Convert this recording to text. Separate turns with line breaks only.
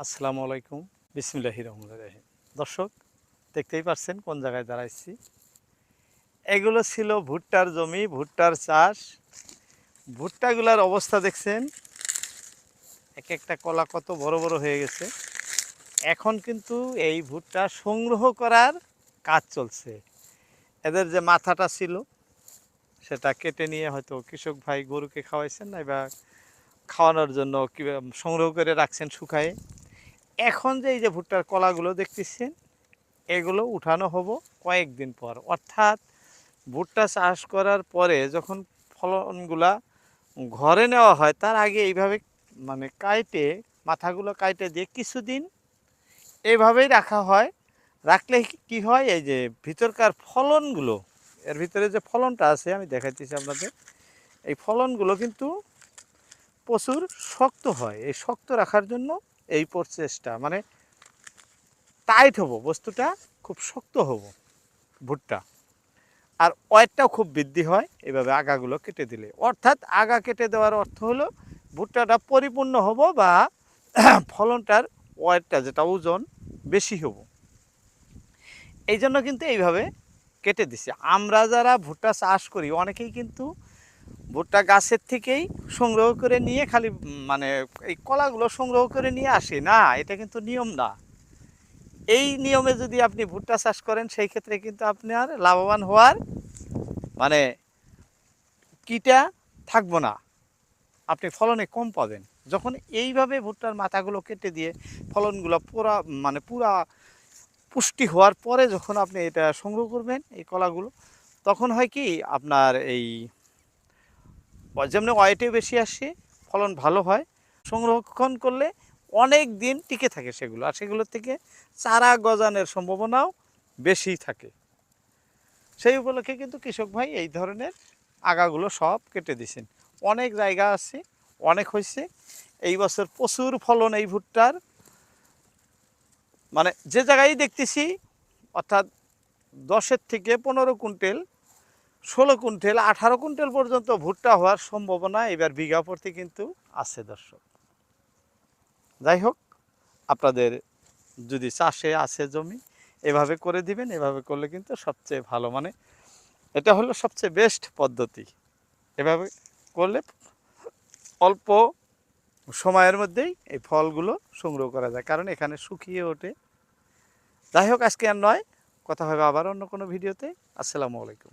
আসসালামু আলাইকুম, বিসমিল্লাহির রহমানির রহিম। দর্শক, দেখতেই পাচ্ছেন কোন জায়গায় দাঁড়াইছি। এগুলো ছিল ভুট্টার জমি, ভুট্টার চাষ। ভুট্টাগুলার অবস্থা দেখছেন, এক একটা কলা কত বড় বড় হয়ে গেছে। এখন কিন্তু এই ভুট্টা সংগ্রহ করার কাজ চলছে। এদের যে মাথাটা ছিল সেটা কেটে নিয়ে হয়তো কৃষক ভাই গরুকে খাওয়াইছেন না, বা খাওয়ানোর জন্য সংগ্রহ করে রাখছেন শুকায়ে। এখন যে এই যে ভুট্টার কলাগুলো দেখতেছেন, এগুলো উঠানো হবো কয়েকদিন পর। অর্থাৎ ভুট্টা চাষ করার পরে যখন ফলনগুলা ঘরে নেওয়া হয়, তার আগে এইভাবে কাইটে, মাথাগুলো কাইটে দিয়ে কিছুদিন এইভাবেই রাখা হয়। রাখলে কি হয়, এই যে ভিতরকার ফলনগুলো, এর ভিতরে যে ফলনটা আছে আমি দেখাচ্ছি আপনাদের, এই ফলনগুলো কিন্তু প্রচুর শক্ত হয়। এই শক্ত রাখার জন্য এই প্রচেষ্টা, টাইট হবো, বস্তুটা খুব শক্ত হবো ভুট্টা। আর ওয়েটটাও খুব বৃদ্ধি হয় এভাবে আগাগুলো কেটে দিলে। অর্থাৎ আগা কেটে দেওয়ার অর্থ হলো ভুট্টাটা পরিপূর্ণ হবো, বা ফলনটার ওয়েটটা, যেটা ওজন, বেশি হবো। এই জন্য কিন্তু এইভাবে কেটে দিছে। আমরা যারা ভুট্টা চাষ করি অনেকেই কিন্তু ভুট্টা গাছের থেকেই সংগ্রহ করে নিয়ে খালি এই কলাগুলো সংগ্রহ করে নিয়ে আসি না, এটা কিন্তু নিয়ম না। এই নিয়মে যদি আপনি ভুট্টা চাষ করেন, সেই ক্ষেত্রে কিন্তু আপনার লাভবান হওয়ার মানে কিটা থাকবো না, আপনি ফলনে কম পাবেন। যখন এইভাবে ভুট্টার মাথাগুলো কেটে দিয়ে ফলনগুলো পুরা পুষ্টি হওয়ার পরে যখন আপনি এটা সংগ্রহ করবেন এই কলাগুলো, তখন হয় কি, আপনার এই যেমন ওয়েটে বেশি আসে, ফলন ভালো হয়। সংরক্ষণ করলে অনেক দিন টিকে থাকে সেগুলো, আর সেগুলোর থেকে চারা গজানোর সম্ভাবনাও বেশি থাকে। সেই উপলক্ষে কিন্তু কৃষক ভাই এই ধরনের আগাগুলো সব কেটে দিছেন। অনেক জায়গা আছে, অনেক হয়েছে। এই বছর প্রচুর ফলন এই ভুট্টার, যে জায়গায় দেখতেছি, অর্থাৎ 10 থেকে 15 কুইন্টাল, 16 কুইন্টাল, 18 কুইন্টাল পর্যন্ত ভুট্টা হওয়ার সম্ভাবনা এবার বিঘা প্রতি কিন্তু আছে দর্শক। যাই হোক, আপনাদের যদি চাষে আছে জমি, এভাবে করে দিবেন। এভাবে করলে কিন্তু সবচেয়ে ভালো, এটা হলো সবচেয়ে বেস্ট পদ্ধতি। এভাবে করলে অল্প সময়ের মধ্যেই এই ফলগুলো সংগ্রহ করা যায়, কারণ এখানে শুকিয়ে ওঠে। যাই হোক, আজকে আর নয়, কথা হবে আবার অন্য কোনো ভিডিওতে। আসসালামু আলাইকুম।